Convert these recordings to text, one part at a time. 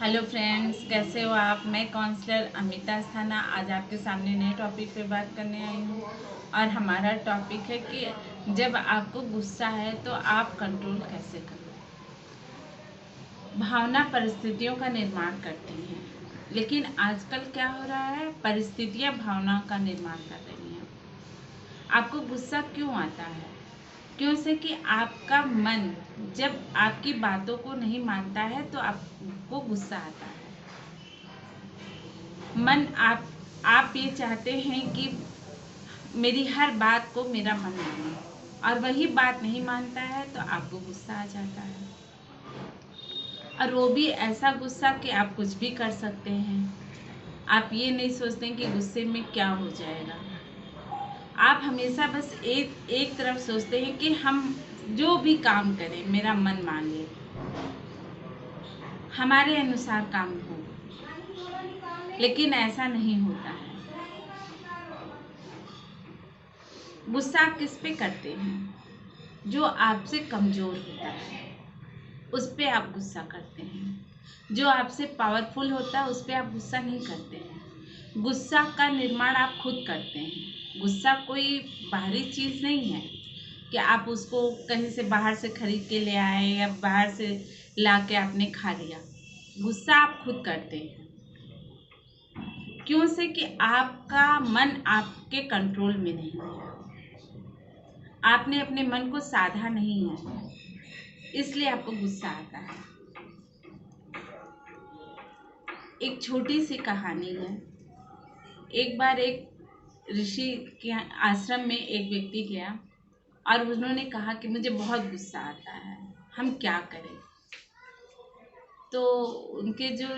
Hello friends, कैसे हो आप। मैं काउंसलर अमिता अस्थाना आज आपके सामने नए टॉपिक पे बात करने आई हूँ। और हमारा टॉपिक है कि जब आपको गुस्सा है तो आप कंट्रोल कैसे करो। भावना परिस्थितियों का निर्माण करती हैं, लेकिन आजकल क्या हो रहा है, परिस्थितियाँ भावनाओं का निर्माण कर रही हैं। आपको गुस्सा क्यों आता है? क्यों से कि आपका मन जब आपकी बातों को नहीं मानता है तो आपको गुस्सा आता है। मन आप ये चाहते हैं कि मेरी हर बात को मेरा मन माने, और वही बात नहीं मानता है तो आपको गुस्सा आ जाता है। और वो भी ऐसा गुस्सा कि आप कुछ भी कर सकते हैं। आप ये नहीं सोचते कि गुस्से में क्या हो जाएगा। आप हमेशा बस एक तरफ सोचते हैं कि हम जो भी काम करें मेरा मन मान ले, हमारे अनुसार काम हो। लेकिन ऐसा नहीं होता है। गुस्सा आप किस पे करते हैं? जो आपसे कमज़ोर होता है उस पे आप गुस्सा करते हैं। जो आपसे पावरफुल होता है उस पे आप गुस्सा नहीं करते हैं। गुस्सा का निर्माण आप खुद करते हैं। गुस्सा कोई बाहरी चीज़ नहीं है कि आप उसको कहीं से बाहर से खरीद के ले आए या बाहर से ला के आपने खा लिया। गुस्सा आप खुद करते हैं। क्यों से कि आपका मन आपके कंट्रोल में नहीं है। आपने अपने मन को साधा नहीं है, इसलिए आपको गुस्सा आता है। एक छोटी सी कहानी है। एक बार एक ऋषि के आश्रम में एक व्यक्ति गया और उन्होंने कहा कि मुझे बहुत गुस्सा आता है, हम क्या करें। तो उनके जो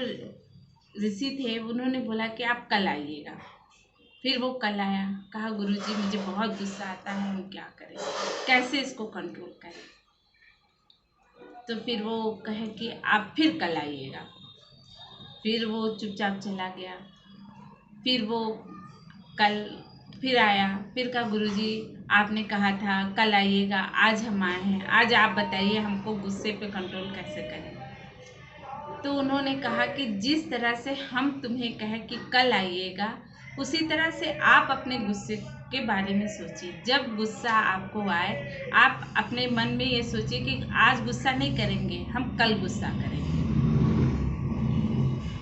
ऋषि थे उन्होंने बोला कि आप कल आइएगा। फिर वो कल आया, कहा गुरुजी मुझे बहुत गुस्सा आता है, हम क्या करें, कैसे इसको कंट्रोल करें। तो फिर वो कहे कि आप फिर कल आइएगा। फिर वो चुपचाप चला गया। फिर वो कल फिर आया, फिर कहा गुरुजी आपने कहा था कल आइएगा, आज हम आए हैं, आज आप बताइए हमको गुस्से पे कंट्रोल कैसे करें। तो उन्होंने कहा कि जिस तरह से हम तुम्हें कहें कि कल आइएगा, उसी तरह से आप अपने गुस्से के बारे में सोचिए। जब गुस्सा आपको आए आप अपने मन में ये सोचिए कि आज गुस्सा नहीं करेंगे, हम कल गुस्सा करेंगे।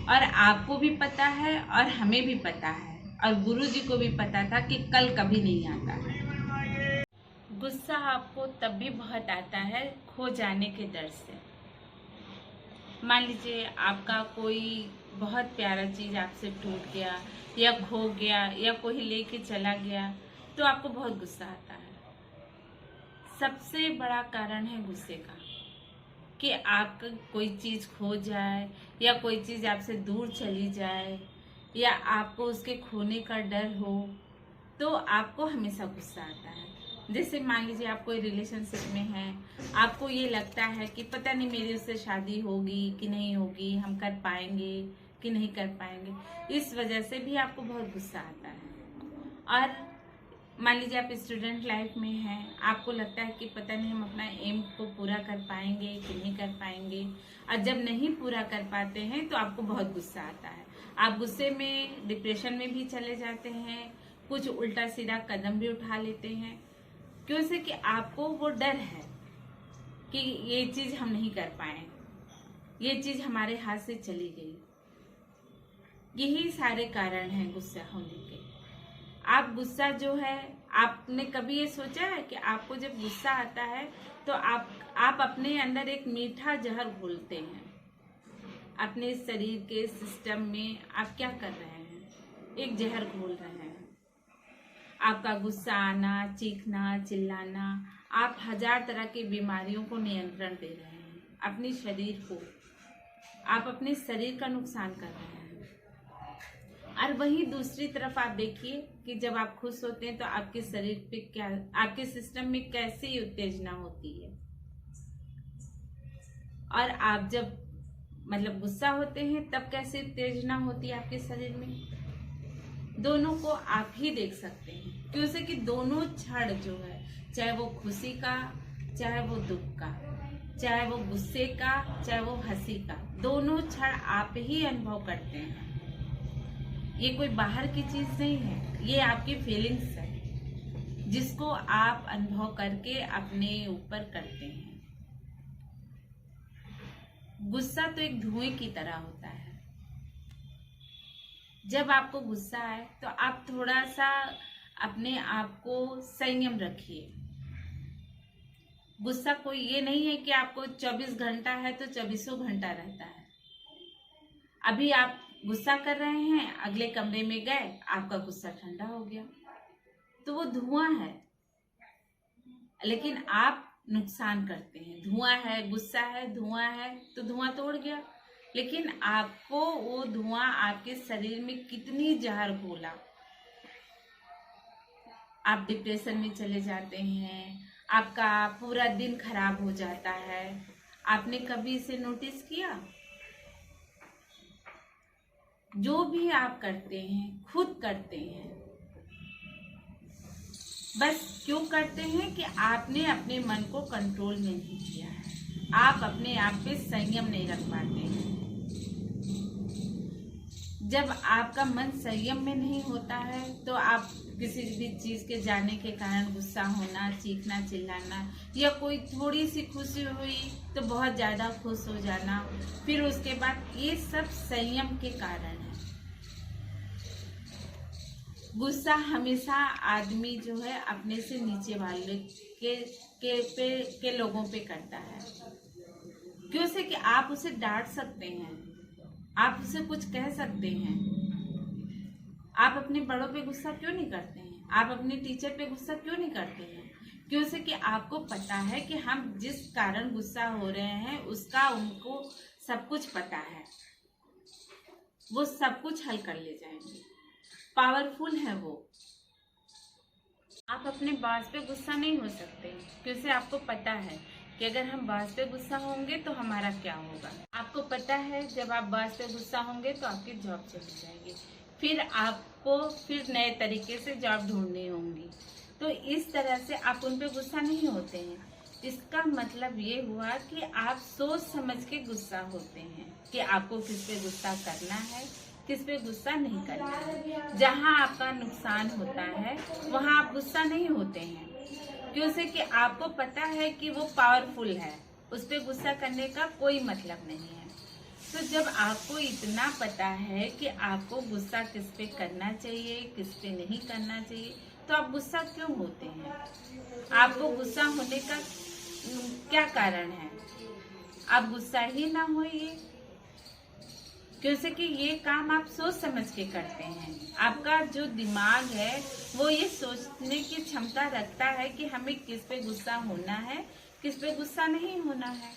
और आपको भी पता है और हमें भी पता है और गुरुजी को भी पता था कि कल कभी नहीं आता है। गुस्सा आपको तब भी बहुत आता है खो जाने के डर से। मान लीजिए आपका कोई बहुत प्यारा चीज़ आपसे टूट गया या खो गया या कोई लेके चला गया, तो आपको बहुत गुस्सा आता है। सबसे बड़ा कारण है गुस्से का कि आपका कोई चीज़ खो जाए या कोई चीज़ आपसे दूर चली जाए या आपको उसके खोने का डर हो, तो आपको हमेशा गुस्सा आता है। जैसे मान लीजिए आप कोई रिलेशनशिप में हैं, आपको ये लगता है कि पता नहीं मेरी उससे शादी होगी कि नहीं होगी, हम कर पाएंगे कि नहीं कर पाएंगे। इस वजह से भी आपको बहुत गुस्सा आता है। और मान लीजिए आप स्टूडेंट लाइफ में हैं, आपको लगता है कि पता नहीं हम अपना एम को पूरा कर पाएंगे कि नहीं कर पाएंगे, और जब नहीं पूरा कर पाते हैं तो आपको बहुत गुस्सा आता है। आप गुस्से में डिप्रेशन में भी चले जाते हैं, कुछ उल्टा सीधा कदम भी उठा लेते हैं। क्यों से कि आपको वो डर है कि ये चीज़ हम नहीं कर पाए, ये चीज़ हमारे हाथ से चली गई। यही सारे कारण हैं गुस्सा होने के। आप गुस्सा जो है, आपने कभी ये सोचा है कि आपको जब गुस्सा आता है तो आप अपने अंदर एक मीठा जहर घोलते हैं। अपने शरीर के सिस्टम में आप क्या कर रहे हैं, एक जहर घोल रहे हैं। आपका गुस्सा आना, चीखना, चिल्लाना, आप 1000 तरह की बीमारियों को नियंत्रण दे रहे हैं। अपने शरीर को, आप अपने शरीर का नुकसान कर रहे हैं। और वहीं दूसरी तरफ आप देखिए कि जब आप खुश होते हैं तो आपके शरीर पे क्या, आपके सिस्टम में कैसी उत्तेजना होती है। और आप जब गुस्सा होते हैं तब कैसी उत्तेजना होती है आपके शरीर में, दोनों को आप ही देख सकते हैं। क्यों से कि दोनों क्षण जो है, चाहे वो खुशी का, चाहे वो दुख का, चाहे वो गुस्से का, चाहे वो हंसी का, दोनों क्षण आप ही अनुभव करते हैं। ये कोई बाहर की चीज नहीं है, ये आपकी फीलिंग्स है जिसको आप अनुभव करके अपने ऊपर करते हैं। गुस्सा तो एक धुएं की तरह होता है। जब आपको गुस्सा आए तो आप थोड़ा सा अपने आप को संयम रखिए। गुस्सा कोई ये नहीं है कि आपको 24 घंटा है तो 24 घंटा रहता है। अभी आप गुस्सा कर रहे हैं, अगले कमरे में गए, आपका गुस्सा ठंडा हो गया, तो वो धुआं है, लेकिन आप नुकसान करते हैं। धुआं है, गुस्सा है, धुआं है, तो धुआं तो उड़ गया, लेकिन आपको वो धुआं आपके शरीर में कितनी जहर घोला। आप डिप्रेशन में चले जाते हैं, आपका पूरा दिन खराब हो जाता है। आपने कभी इसे नोटिस किया? जो भी आप करते हैं खुद करते हैं, बस क्यों करते हैं कि आपने अपने मन को कंट्रोल में नहीं किया है। आप अपने आप पे संयम नहीं रख पाते हैं। जब आपका मन संयम में नहीं होता है तो आप किसी भी चीज के जाने के कारण गुस्सा होना, चीखना, चिल्लाना, या कोई थोड़ी सी खुशी हुई तो बहुत ज्यादा खुश हो जाना, फिर उसके बाद, ये सब संयम के कारण है। गुस्सा हमेशा आदमी जो है अपने से नीचे वाले के लोगों पे करता है। क्यों से कि आप उसे डांट सकते हैं, आप उसे कुछ कह सकते हैं। आप अपने बड़ों पे गुस्सा क्यों नहीं करते हैं? आप अपने टीचर पे गुस्सा क्यों नहीं करते हैं? क्यों से कि आपको पता है कि हम जिस कारण गुस्सा हो रहे हैं उसका उनको सब कुछ पता है, वो सब कुछ हल कर ले जाएंगे, पावरफुल है वो। आप अपने बॉस पे गुस्सा नहीं हो सकते क्योंकि आपको पता है कि अगर हम बॉस पे गुस्सा होंगे तो हमारा क्या होगा। आपको पता है जब आप बॉस पे गुस्सा होंगे तो आपकी जॉब चली जाएगी, फिर आपको फिर नए तरीके से जॉब ढूंढनी होंगी। तो इस तरह से आप उन पे गुस्सा नहीं होते हैं। इसका मतलब ये हुआ कि आप सोच समझ के गुस्सा होते हैं कि आपको किस पे गुस्सा करना है, किस पे गुस्सा नहीं करना है। जहाँ आपका नुकसान होता है वहाँ आप गुस्सा नहीं होते हैं, क्यों से कि आपको पता है कि वो पावरफुल है, उस पे गुस्सा करने का कोई मतलब नहीं है। तो जब आपको इतना पता है कि आपको गुस्सा किस पे करना चाहिए, किस पे नहीं करना चाहिए, तो आप गुस्सा क्यों होते हैं? आपको गुस्सा होने का क्या कारण है? आप गुस्सा ही ना होइए, क्योंकि कि ये काम आप सोच समझ के करते हैं। आपका जो दिमाग है वो ये सोचने की क्षमता रखता है कि हमें किस पे गुस्सा होना है, किस पे गुस्सा नहीं होना है।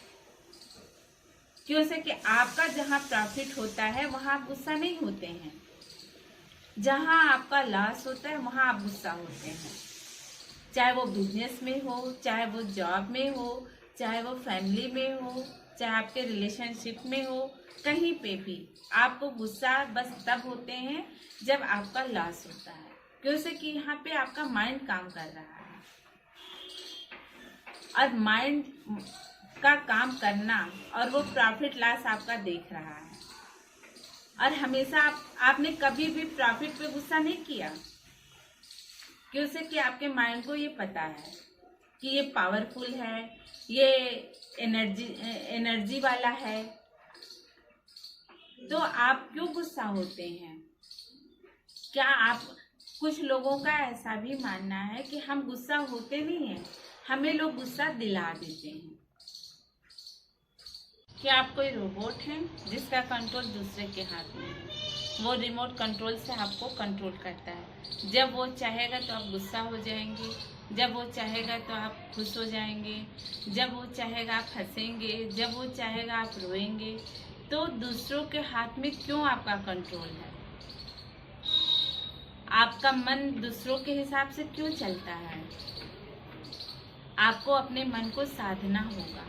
क्योंकि कि आपका जहाँ प्रॉफिट होता है वहाँ आप गुस्सा नहीं होते हैं, जहाँ आपका लॉस होता है वहाँ आप गुस्सा होते हैं। चाहे वो बिजनेस में हो, चाहे वो जॉब में हो, चाहे वो फैमिली में हो, चाहे आपके रिलेशनशिप में हो, कहीं पे भी आपको गुस्सा बस तब होते हैं जब आपका लॉस होता है, क्योंकि कि यहाँ पे आपका माइंड काम कर रहा है और माइंड का काम करना और वो प्रॉफिट लॉस आपका देख रहा है। और हमेशा आपने कभी भी प्रॉफिट पे गुस्सा नहीं किया, क्योंकि कि आपके माइंड को ये पता है कि ये पावरफुल है, ये एनर्जी वाला है। तो आप क्यों गुस्सा होते हैं? क्या आप, कुछ लोगों का ऐसा भी मानना है कि हम गुस्सा होते नहीं हैं, हमें लोग गुस्सा दिला देते हैं। क्या आप कोई रोबोट हैं जिसका कंट्रोल दूसरे के हाथ में है? वो रिमोट कंट्रोल से आपको कंट्रोल करता है। जब वो चाहेगा तो आप गुस्सा हो जाएंगे, जब वो चाहेगा तो आप खुश हो जाएंगे, जब वो चाहेगा आप हंसेंगे, जब वो चाहेगा आप रोएंगे। तो दूसरों के हाथ में क्यों आपका कंट्रोल है? आपका मन दूसरों के हिसाब से क्यों चलता है? आपको अपने मन को साधना होगा,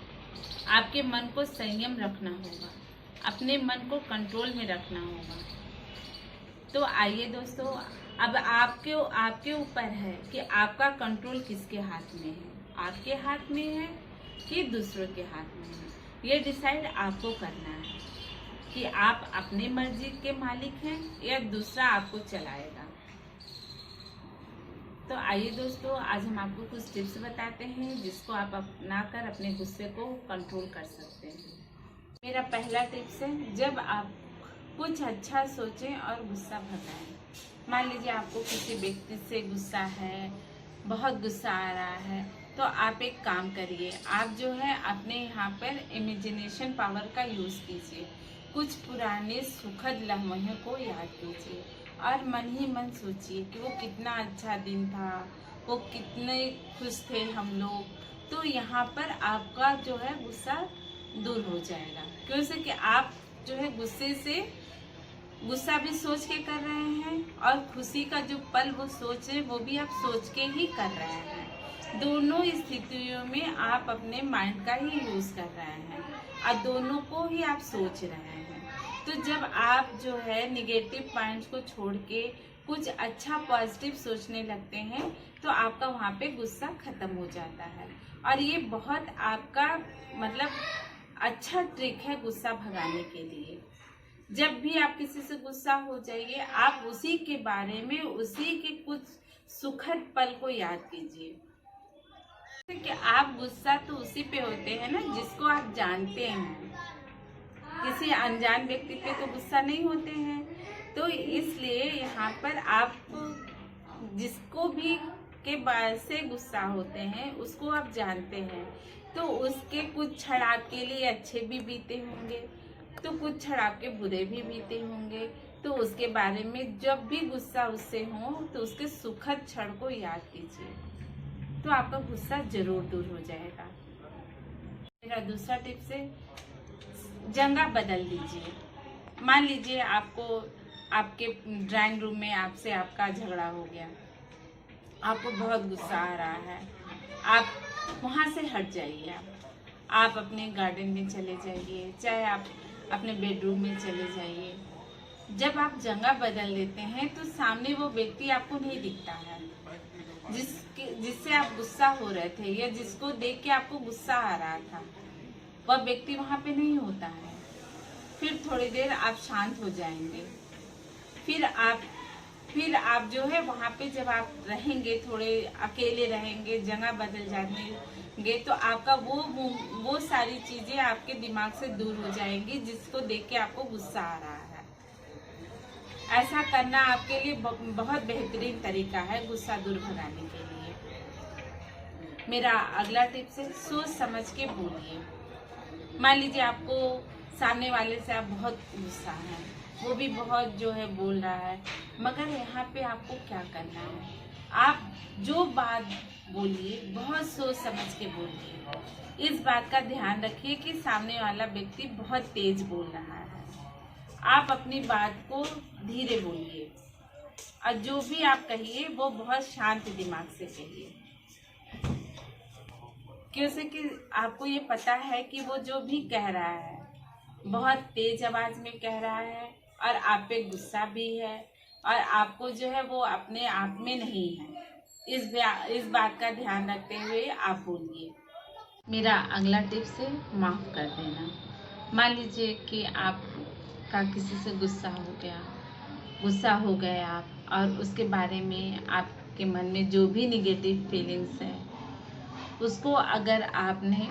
आपके मन को संयम रखना होगा, अपने मन को कंट्रोल में रखना होगा। तो आइए दोस्तों, अब आपके ऊपर है कि आपका कंट्रोल किसके हाथ में है, आपके हाथ में है कि दूसरों के हाथ में है। ये डिसाइड आपको करना है। कि आप अपनी मर्जी के मालिक हैं या दूसरा आपको चलाएगा। तो आइए दोस्तों, आज हम आपको कुछ टिप्स बताते हैं जिसको आप अपनाकर अपने गुस्से को कंट्रोल कर सकते हैं। मेरा पहला टिप्स है, जब आप कुछ अच्छा सोचें और गुस्सा भगाएं। मान लीजिए आपको किसी व्यक्ति से गुस्सा है, बहुत गुस्सा आ रहा है, तो आप एक काम करिए, आप जो है अपने यहाँ पर इमेजिनेशन पावर का यूज़ कीजिए। कुछ पुराने सुखद लम्हों को याद कीजिए और मन ही मन सोचिए कि वो कितना अच्छा दिन था, वो कितने खुश थे हम लोग। तो यहाँ पर आपका जो है गुस्सा दूर हो जाएगा, क्योंकि कि आप जो है गुस्सा भी सोच के कर रहे हैं और खुशी का जो पल वो सोच रहे वो भी आप सोच के ही कर रहे हैं। दोनों स्थितियों में आप अपने माइंड का ही यूज कर रहे हैं और दोनों को ही आप सोच रहे हैं। तो जब आप जो है निगेटिव पॉइंट्स को छोड़ के कुछ अच्छा पॉजिटिव सोचने लगते हैं तो आपका वहाँ पे गुस्सा खत्म हो जाता है। और ये बहुत आपका मतलब अच्छा ट्रिक है गुस्सा भगाने के लिए। जब भी आप किसी से गुस्सा हो जाइए, आप उसी के बारे में, उसी के कुछ सुखद पल को याद कीजिए। कि आप गुस्सा तो उसी पे होते हैं ना जिसको आप जानते हैं, किसी अनजान व्यक्ति पे तो गुस्सा नहीं होते हैं। तो इसलिए यहाँ पर आप जिसको भी के बाद से गुस्सा होते हैं उसको आप जानते हैं, तो उसके कुछ क्षण आपके लिए अच्छे भी बीते होंगे, तो कुछ क्षण आपके बुरे भी बीते होंगे। तो उसके बारे में जब भी गुस्सा उससे हो तो उसके सुखद क्षण को याद कीजिए, तो आपका गुस्सा जरूर दूर हो जाएगा। मेरा दूसरा टिप्स है, जगह बदल दीजिए। मान लीजिए आपको आपके ड्राइंग रूम में आपसे आपका झगड़ा हो गया, आपको बहुत गुस्सा आ रहा है, आप वहाँ से हट जाइए। आप अपने गार्डन में चले जाइए, चाहे आप अपने बेडरूम में चले जाइए। जब आप जगह बदल लेते हैं तो सामने वो व्यक्ति आपको नहीं दिखता है जिससे आप गुस्सा हो रहे थे या जिसको देख के आपको गुस्सा आ रहा था, वह व्यक्ति वहाँ पे नहीं होता है। फिर थोड़ी देर आप शांत हो जाएंगे, फिर आप जो है वहाँ पे जब आप रहेंगे, थोड़े अकेले रहेंगे, जगह बदल जाएंगे, तो आपका वो सारी चीजें आपके दिमाग से दूर हो जाएंगी जिसको देख के आपको गुस्सा आ रहा है। ऐसा करना आपके लिए बहुत बेहतरीन तरीका है गुस्सा दूर भगाने के लिए। मेरा अगला टिप्स है, सोच समझ के बोलिए। मान लीजिए आपको सामने वाले से आप बहुत गुस्सा है, वो भी बहुत जो है बोल रहा है, मगर यहाँ पे आपको क्या करना है, आप जो बात बोलिए बहुत सोच समझ के बोलिए। इस बात का ध्यान रखिए कि सामने वाला व्यक्ति बहुत तेज बोल रहा है, आप अपनी बात को धीरे बोलिए और जो भी आप कहिए वो बहुत शांत दिमाग से कहिए, क्योंकि आपको ये पता है कि वो जो भी कह रहा है बहुत तेज आवाज में कह रहा है और आप पे गुस्सा भी है और आपको जो है वो अपने आप में नहीं है। इस बात का ध्यान रखते हुए आप बोलिए। मेरा अगला टिप्स है, माफ़ कर देना। मान लीजिए कि आपका किसी से गुस्सा हो गए आप, और उसके बारे में आपके मन में जो भी निगेटिव फीलिंग्स है उसको अगर आपने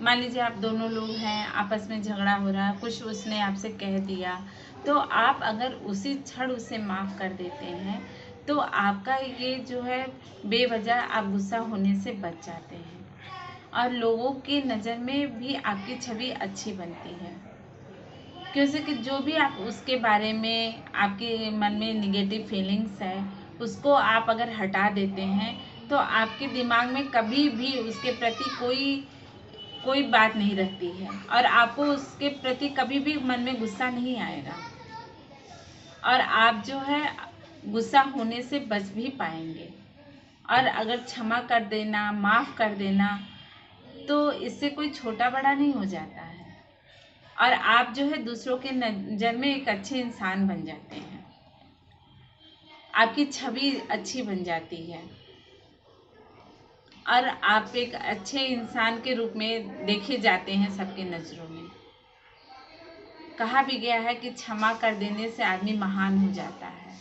मान लीजिए आप दोनों लोग हैं, आपस में झगड़ा हो रहा है, कुछ उसने आपसे कह दिया, तो आप अगर उसी क्षण उसे माफ़ कर देते हैं तो आपका ये जो है बेवजह आप गुस्सा होने से बच जाते हैं और लोगों की नज़र में भी आपकी छवि अच्छी बनती है। क्योंकि जो भी आप उसके बारे में आपके मन में निगेटिव फीलिंग्स है उसको आप अगर हटा देते हैं तो आपके दिमाग में कभी भी उसके प्रति कोई बात नहीं रहती है और आपको उसके प्रति कभी भी मन में गुस्सा नहीं आएगा और आप जो है गुस्सा होने से बच भी पाएंगे। और अगर क्षमा कर देना, माफ़ कर देना, तो इससे कोई छोटा बड़ा नहीं हो जाता है और आप जो है दूसरों के नज़र में एक अच्छे इंसान बन जाते हैं, आपकी छवि अच्छी बन जाती है और आप एक अच्छे इंसान के रूप में देखे जाते हैं सबके नज़रों में। कहा भी गया है कि क्षमा कर देने से आदमी महान हो जाता है,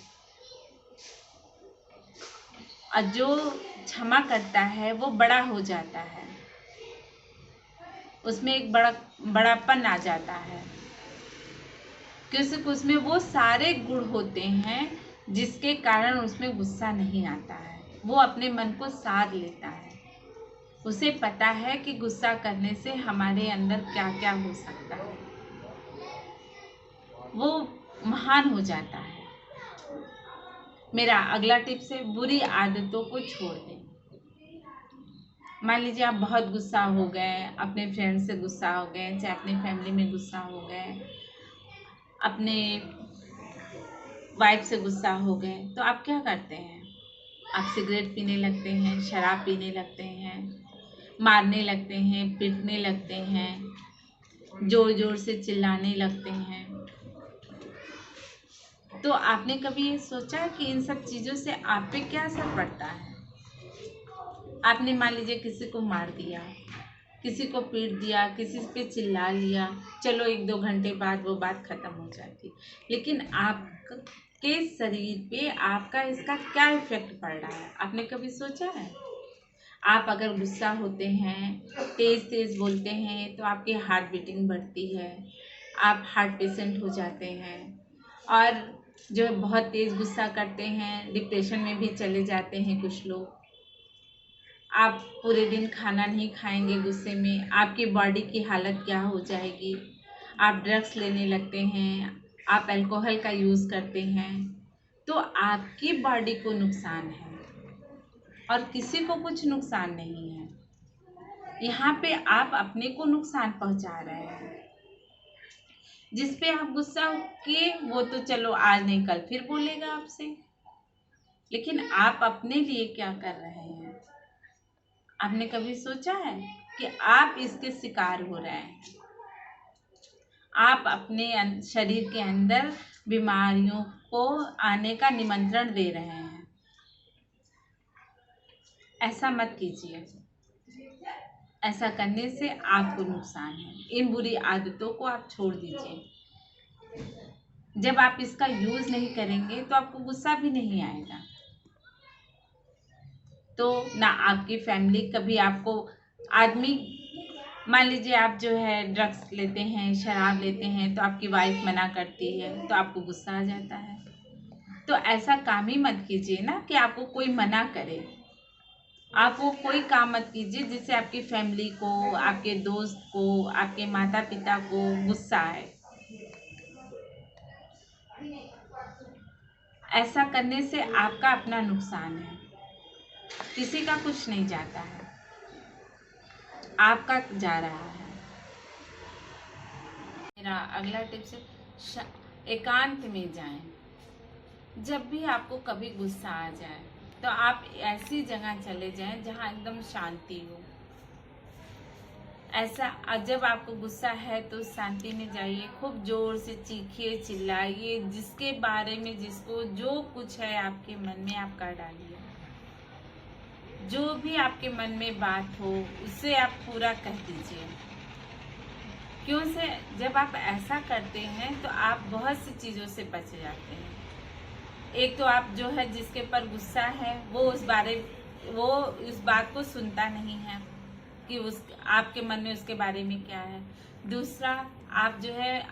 और जो क्षमा करता है वो बड़ा हो जाता है, उसमें एक बड़ापन आ जाता है, क्योंकि उसमें वो सारे गुण होते हैं जिसके कारण उसमें गुस्सा नहीं आता है। वो अपने मन को साध लेता है, उसे पता है कि गुस्सा करने से हमारे अंदर क्या क्या हो सकता है, वो महान हो जाता है। मेरा अगला टिप्स है, बुरी आदतों को छोड़ दें। मान लीजिए आप बहुत गुस्सा हो गए, अपने फ्रेंड से गुस्सा हो गए, चाहे अपनी फैमिली में गुस्सा हो गए, अपने वाइफ से गुस्सा हो गए, तो आप क्या करते हैं? आप सिगरेट पीने लगते हैं, शराब पीने लगते हैं, मारने लगते हैं, पीटने लगते हैं, जोर जोर से चिल्लाने लगते हैं। तो आपने कभी ये सोचा कि इन सब चीज़ों से आप पे क्या असर पड़ता है? आपने मान लीजिए किसी को मार दिया, किसी को पीट दिया, किसी पे चिल्ला लिया, चलो 1-2 घंटे बाद वो बात ख़त्म हो जाती, लेकिन आपके शरीर पे आपका इसका क्या इफ़ेक्ट पड़ रहा है, आपने कभी सोचा है? आप अगर गुस्सा होते हैं, तेज़ तेज़ बोलते हैं, तो आपकी हार्ट बीटिंग बढ़ती है, आप हार्ट पेशेंट हो जाते हैं, और जो बहुत तेज़ गुस्सा करते हैं डिप्रेशन में भी चले जाते हैं कुछ लोग। आप पूरे दिन खाना नहीं खाएंगे गुस्से में, आपकी बॉडी की हालत क्या हो जाएगी। आप ड्रग्स लेने लगते हैं, आप अल्कोहल का यूज़ करते हैं, तो आपकी बॉडी को नुकसान है और किसी को कुछ नुकसान नहीं है। यहाँ पे आप अपने को नुकसान पहुँचा रहे हैं। जिस पे आप गुस्सा किए वो तो चलो आज नहीं कल फिर बोलेगा आपसे, लेकिन आप अपने लिए क्या कर रहे हैं? आपने कभी सोचा है कि आप इसके शिकार हो रहे हैं? आप अपने शरीर के अंदर बीमारियों को आने का निमंत्रण दे रहे हैं। ऐसा मत कीजिए, ऐसा करने से आपको नुकसान है। इन बुरी आदतों को आप छोड़ दीजिए। जब आप इसका यूज़ नहीं करेंगे तो आपको गुस्सा भी नहीं आएगा, तो ना आपकी फैमिली कभी आपको आदमी, मान लीजिए आप जो है ड्रग्स लेते हैं, शराब लेते हैं, तो आपकी वाइफ मना करती है तो आपको गुस्सा आ जाता है। तो ऐसा काम ही मत कीजिए ना कि आपको कोई मना करे। आप वो कोई काम मत कीजिए जिससे आपकी फैमिली को, आपके दोस्त को, आपके माता पिता को गुस्सा आए। ऐसा करने से आपका अपना नुकसान है, किसी का कुछ नहीं जाता है, आपका जा रहा है। मेरा अगला टिप्स है, एकांत में जाएं। जब भी आपको कभी गुस्सा आ जाए तो आप ऐसी जगह चले जाएं जहां एकदम शांति हो। ऐसा जब आपको गुस्सा है तो शांति में जाइए, खूब जोर से चीखिए, चिल्लाइए, जिसके बारे में जिसको जो कुछ है आपके मन में आप कर डालिए। जो भी आपके मन में बात हो उसे आप पूरा कह दीजिए। क्यों से जब आप ऐसा करते हैं तो आप बहुत सी चीज़ों से बच जाते हैं। एक तो आप जो है जिसके पर गुस्सा है वो उस बात को सुनता नहीं है कि आपके मन में उसके बारे में क्या है। दूसरा, आप जो है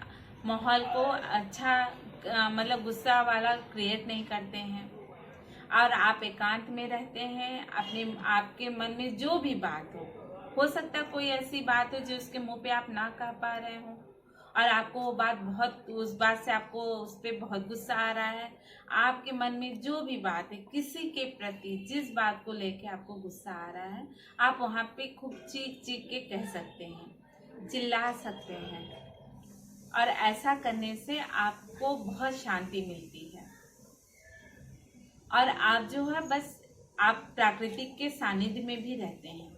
माहौल को अच्छा मतलब गुस्सा वाला क्रिएट नहीं करते हैं, और आप एकांत में रहते हैं। आपके मन में जो भी बात हो सकता है कोई ऐसी बात हो जो उसके मुंह पे आप ना कह पा रहे हो, और आपको उस बात से आपको उस पर बहुत गुस्सा आ रहा है। आपके मन में जो भी बात है, किसी के प्रति जिस बात को लेके आपको गुस्सा आ रहा है, आप वहाँ पे खूब चीख चीख के कह सकते हैं, चिल्ला सकते हैं, और ऐसा करने से आपको बहुत शांति मिलती है। और आप जो है बस आप प्राकृतिक के सानिध्य में भी रहते हैं।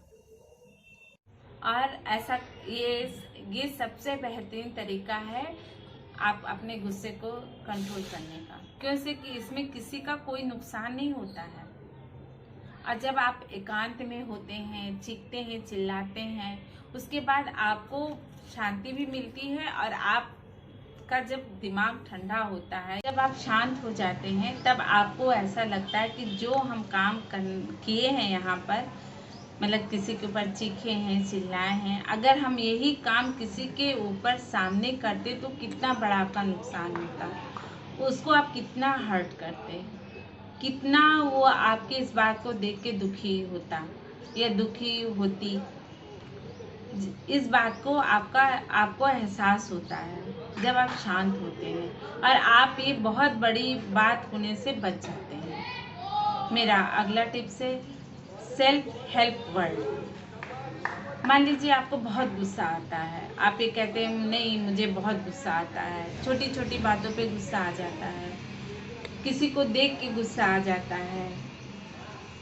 और ऐसा ये सबसे बेहतरीन तरीका है आप अपने गुस्से को कंट्रोल करने का, क्योंकि कि इसमें किसी का कोई नुकसान नहीं होता है। और जब आप एकांत में होते हैं, चीखते हैं, चिल्लाते हैं, उसके बाद आपको शांति भी मिलती है और आप आपका जब दिमाग ठंडा होता है, जब आप शांत हो जाते हैं, तब आपको ऐसा लगता है कि जो हम काम किए हैं यहाँ पर, मतलब किसी के ऊपर चीखे हैं, चिल्लाए हैं, अगर हम यही काम किसी के ऊपर सामने करते तो कितना बड़ा आपका नुकसान होता, उसको आप कितना हर्ट करते, कितना वो आपके इस बात को देख के दुखी होता या दुखी होती। इस बात को आपको एहसास होता है जब आप शांत होते हैं, और आप ये बहुत बड़ी बात होने से बच जाते हैं। मेरा अगला टिप्स है सेल्फ हेल्प वर्ड। मान लीजिए आपको बहुत गुस्सा आता है, आप ये कहते हैं नहीं मुझे बहुत गुस्सा आता है, छोटी छोटी बातों पे गुस्सा आ जाता है, किसी को देख के गुस्सा आ जाता है,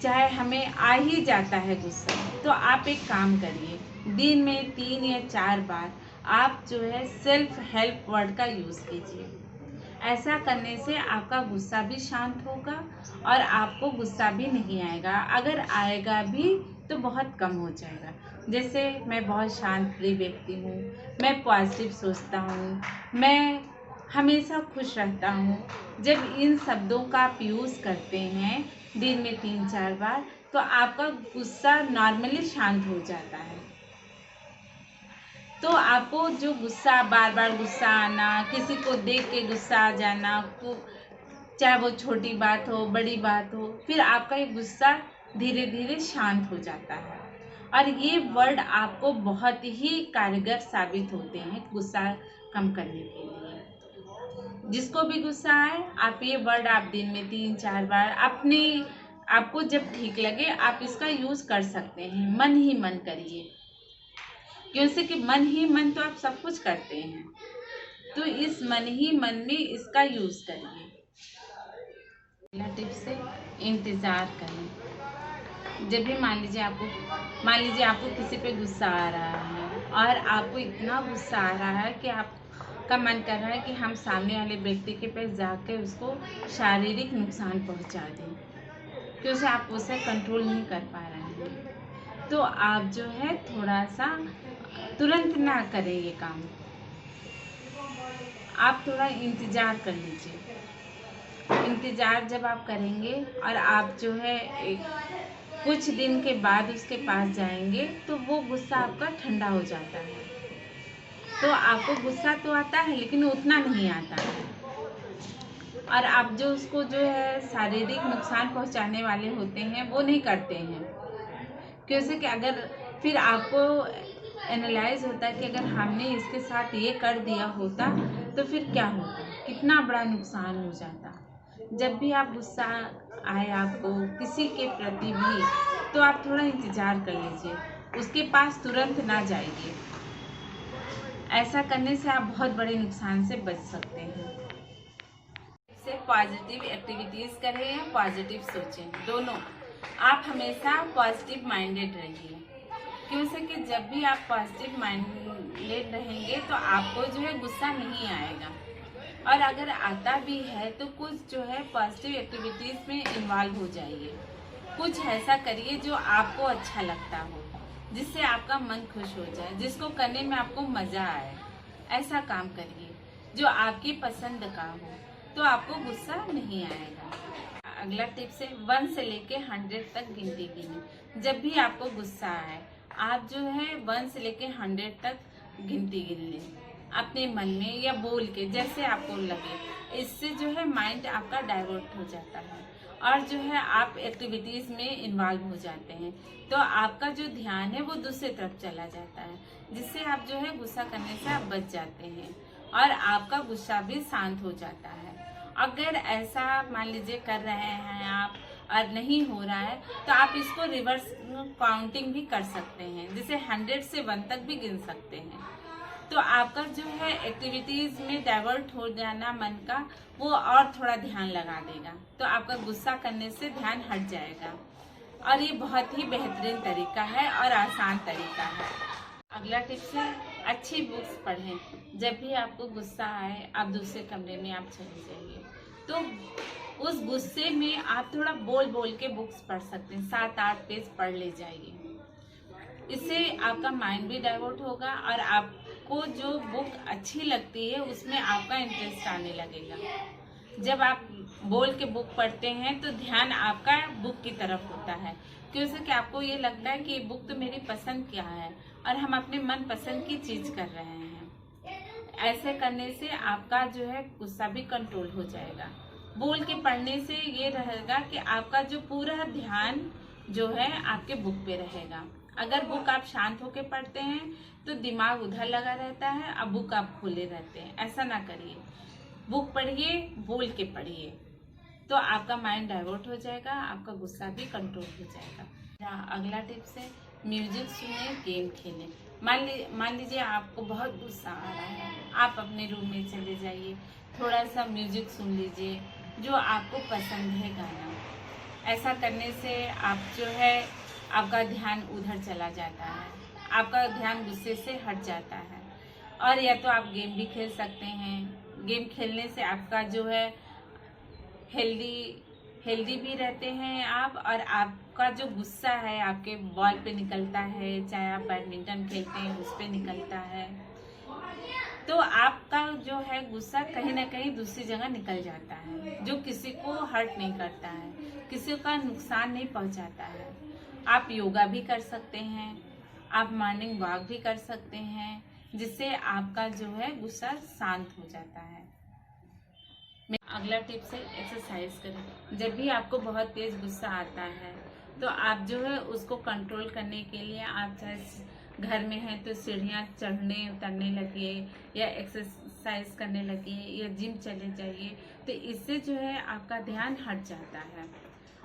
चाहे हमें आ ही जाता है गुस्सा, तो आप एक काम करिए, दिन में 3 या 4 बार आप जो है सेल्फ हेल्प वर्ड का यूज़ कीजिए। ऐसा करने से आपका गुस्सा भी शांत होगा और आपको गुस्सा भी नहीं आएगा, अगर आएगा भी तो बहुत कम हो जाएगा। जैसे मैं बहुत शांत प्रिय व्यक्ति हूँ, मैं पॉजिटिव सोचता हूँ, मैं हमेशा खुश रहता हूँ। जब इन शब्दों का आप यूज़ करते हैं दिन में 3-4 बार, तो आपका गुस्सा नॉर्मली शांत हो जाता है। तो आपको जो गुस्सा, बार बार गुस्सा आना, किसी को देख के गुस्सा आ जाना, चाहे वो छोटी बात हो बड़ी बात हो, फिर आपका ये गुस्सा धीरे धीरे शांत हो जाता है। और ये वर्ड आपको बहुत ही कारगर साबित होते हैं गुस्सा कम करने के लिए। जिसको भी गुस्सा आए, आप ये वर्ड आप दिन में 3-4 बार आपको जब ठीक लगे आप इसका यूज़ कर सकते हैं। मन ही मन करिए, क्योंकि कि मन ही मन तो आप सब कुछ करते हैं, तो इस मन ही मन में इसका यूज़ करिए। पहला टिप्स है इंतज़ार करें। जब भी मान लीजिए आपको किसी पे गुस्सा आ रहा है और आपको इतना गुस्सा आ रहा है कि आपका मन कर रहा है कि हम सामने वाले व्यक्ति के पास जाकर उसको शारीरिक नुकसान पहुंचा दें, क्योंकि आप उसे कंट्रोल नहीं कर पा रहे हैं, तो आप जो है थोड़ा सा तुरंत ना करें ये काम, आप थोड़ा इंतज़ार कर लीजिए। इंतज़ार जब आप करेंगे और आप जो है कुछ दिन के बाद उसके पास जाएंगे, तो वो गुस्सा आपका ठंडा हो जाता है। तो आपको गुस्सा तो आता है लेकिन उतना नहीं आता है, और आप जो उसको जो है शारीरिक नुकसान पहुंचाने वाले होते हैं वो नहीं करते हैं, क्योंकि कि अगर फिर आपको एनालाइज होता है कि अगर हमने इसके साथ ये कर दिया होता तो फिर क्या होता, कितना बड़ा नुकसान हो जाता। जब भी आप गुस्सा आए आपको किसी के प्रति भी, तो आप थोड़ा इंतज़ार कर लीजिए, उसके पास तुरंत ना जाइए। ऐसा करने से आप बहुत बड़े नुकसान से बच सकते हैं। से पॉजिटिव एक्टिविटीज़ करें या पॉजिटिव सोचें, दोनों आप हमेशा पॉजिटिव माइंडेड रहिए, क्योंकि कि जब भी आप पॉजिटिव माइंडेड रहेंगे तो आपको जो है गुस्सा नहीं आएगा, और अगर आता भी है तो कुछ जो है पॉजिटिव एक्टिविटीज़ में इन्वॉल्व हो जाइए। कुछ ऐसा करिए जो आपको अच्छा लगता हो, जिससे आपका मन खुश हो जाए, जिसको करने में आपको मज़ा आए। ऐसा काम करिए जो आपकी पसंद का हो, तो आपको गुस्सा नहीं आएगा। अगला टिप्स है 1 से लेके 100 तक गिनती गिने। जब भी आपको गुस्सा आए, आप जो है 1 से लेके 100 तक गिनती गिन लें अपने मन में या बोल के, जैसे आपको लगे। इससे जो है माइंड आपका डाइवर्ट हो जाता है और जो है आप एक्टिविटीज़ में इन्वॉल्व हो जाते हैं, तो आपका जो ध्यान है वो दूसरी तरफ चला जाता है, जिससे आप जो है गुस्सा करने से आप बच जाते हैं और आपका गुस्सा भी शांत हो जाता है। अगर ऐसा मान लीजिए कर रहे हैं आप और नहीं हो रहा है, तो आप इसको रिवर्स काउंटिंग भी कर सकते हैं, जैसे 100 से 1 तक भी गिन सकते हैं। तो आपका जो है एक्टिविटीज़ में डाइवर्ट हो जाना मन का, वो और थोड़ा ध्यान लगा देगा, तो आपका गुस्सा करने से ध्यान हट जाएगा। और ये बहुत ही बेहतरीन तरीका है और आसान तरीका है। अगला टिप्स है अच्छी बुक्स पढ़ें। जब भी आपको गुस्सा आए, आप दूसरे कमरे में आप चले जाइए, तो उस गुस्से में आप थोड़ा बोल बोल के बुक्स पढ़ सकते हैं, 7-8 पेज पढ़ ले जाइए। इससे आपका माइंड भी डाइवर्ट होगा और आपको आपको जो बुक अच्छी लगती है उसमें आपका इंटरेस्ट आने लगेगा। जब आप बोल के बुक पढ़ते हैं तो ध्यान आपका बुक की तरफ होता है, क्योंकि कि आपको ये लगता है कि ये बुक तो मेरी पसंद क्या है और हम अपने मन पसंद की चीज कर रहे हैं। ऐसे करने से आपका जो है गुस्सा भी कंट्रोल हो जाएगा। बोल के पढ़ने से ये रहेगा कि आपका जो पूरा ध्यान जो है आपके बुक पे रहेगा। अगर बुक आप शांत होके पढ़ते हैं तो दिमाग उधर लगा रहता है, अब बुक आप खोले रहते हैं। ऐसा ना करिए, बुक पढ़िए, बोल के पढ़िए, तो आपका माइंड डाइवर्ट हो जाएगा, आपका गुस्सा भी कंट्रोल हो जाएगा। अगला टिप्स है म्यूजिक सुने, गेम खेलें। मान लीजिए आपको बहुत गुस्सा आ रहा है, आप अपने रूम में चले जाइए, थोड़ा सा म्यूजिक सुन लीजिए जो आपको पसंद है गाना। ऐसा करने से आप जो है आपका ध्यान उधर चला जाता है, आपका ध्यान गुस्से से हट जाता है। और या तो आप गेम भी खेल सकते हैं। गेम खेलने से आपका जो है हेल्दी भी रहते हैं आप, और आपका जो गुस्सा है आपके बॉल पे निकलता है, चाहे आप बैडमिंटन खेलते हैं उस पे निकलता है, तो आपका जो है गुस्सा कहीं ना कहीं दूसरी जगह निकल जाता है, जो किसी को हर्ट नहीं करता है, किसी का नुकसान नहीं पहुंचाता है। आप योगा भी कर सकते हैं, आप मॉर्निंग वॉक भी कर सकते हैं, जिससे आपका जो है गुस्सा शांत हो जाता है। अगला टिप्स है एक्सरसाइज करें। जब भी आपको बहुत तेज गुस्सा आता है तो आप जो है उसको कंट्रोल करने के लिए आप चाहे घर में हैं तो सीढ़ियाँ चढ़ने उतरने लगिए, या एक्सरसाइज करने लगिए, या जिम चले जाइए, तो इससे जो है आपका ध्यान हट जाता है।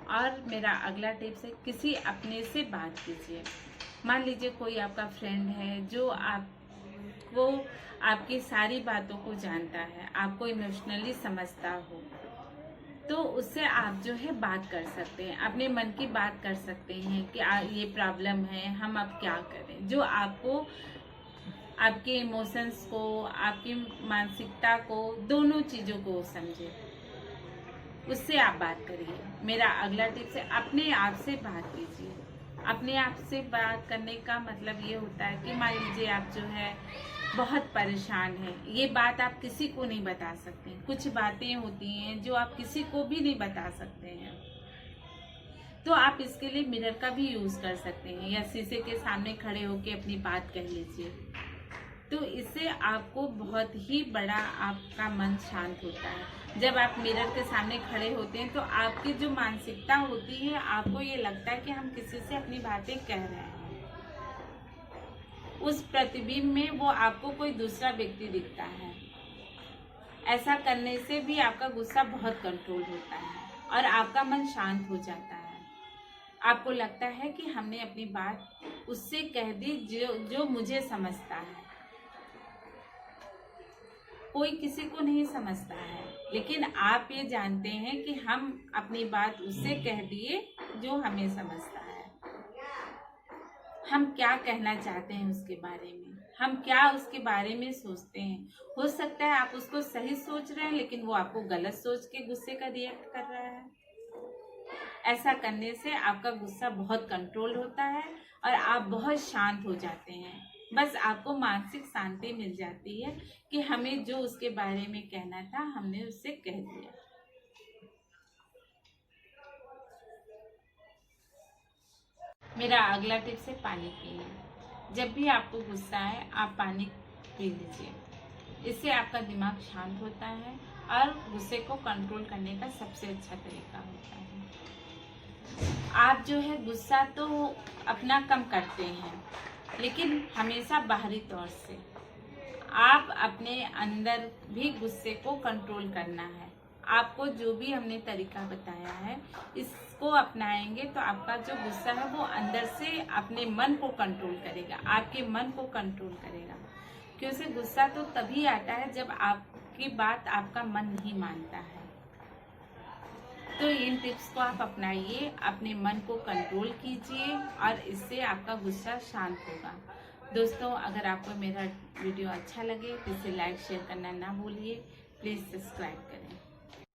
और मेरा अगला टिप्स है किसी अपने से बात कीजिए। मान लीजिए कोई आपका फ्रेंड है जो आपको आपकी सारी बातों को जानता है, आपको इमोशनली समझता हो, तो उससे आप जो है बात कर सकते हैं, अपने मन की बात कर सकते हैं कि ये प्रॉब्लम है, हम अब क्या करें। जो आपको आपके इमोशंस को, आपकी मानसिकता को, दोनों चीज़ों को समझे, उससे आप बात करिए। मेरा अगला टिप्स है अपने आप से बात कीजिए। अपने आप से बात करने का मतलब ये होता है कि मान लीजिए आप जो है बहुत परेशान है, ये बात आप किसी को नहीं बता सकते। कुछ बातें होती हैं जो आप किसी को भी नहीं बता सकते हैं, तो आप इसके लिए मिरर का भी यूज कर सकते हैं, या शीशे के सामने खड़े होकर अपनी बात कह लीजिए। तो इससे आपको बहुत ही बड़ा आपका मन शांत होता है। जब आप मिरर के सामने खड़े होते हैं तो आपकी जो मानसिकता होती है, आपको ये लगता है कि हम किसी से अपनी बातें कह रहे हैं। उस प्रतिबिंब में वो आपको कोई दूसरा व्यक्ति दिखता है। ऐसा करने से भी आपका गुस्सा बहुत कंट्रोल होता है और आपका मन शांत हो जाता है। आपको लगता है कि हमने अपनी बात उससे कह दी जो मुझे समझता है। कोई किसी को नहीं समझता है, लेकिन आप ये जानते हैं कि हम अपनी बात उससे कह दिए जो हमें समझता है। हम क्या कहना चाहते हैं उसके बारे में, हम क्या उसके बारे में सोचते हैं। हो सकता है आप उसको सही सोच रहे हैं, लेकिन वो आपको गलत सोच के गुस्से का रिएक्ट कर रहा है। ऐसा करने से आपका गुस्सा बहुत कंट्रोल होता है और आप बहुत शांत हो जाते हैं। बस आपको मानसिक शांति मिल जाती है कि हमें जो उसके बारे में कहना था हमने उससे कह दिया। मेरा अगला टिप्स है पानी पिए। जब भी आपको गुस्सा आए आप पानी पी लीजिए, इससे आपका दिमाग शांत होता है और गुस्से को कंट्रोल करने का सबसे अच्छा तरीका होता है। आप जो है गुस्सा तो अपना कम करते हैं, लेकिन हमेशा बाहरी तौर से। आप अपने अंदर भी गुस्से को कंट्रोल करना है। आपको जो भी हमने तरीका बताया है इसको अपनाएंगे तो आपका जो गुस्सा है वो अंदर से अपने मन को कंट्रोल करेगा, आपके मन को कंट्रोल करेगा। क्योंकि गुस्सा तो तभी आता है जब आपकी बात आपका मन नहीं मानता है। तो इन टिप्स को आप अपनाइए, अपने मन को कंट्रोल कीजिए और इससे आपका गुस्सा शांत होगा। दोस्तों, अगर आपको मेरा वीडियो अच्छा लगे तो इसे लाइक शेयर करना ना भूलिए। प्लीज़ सब्सक्राइब करें।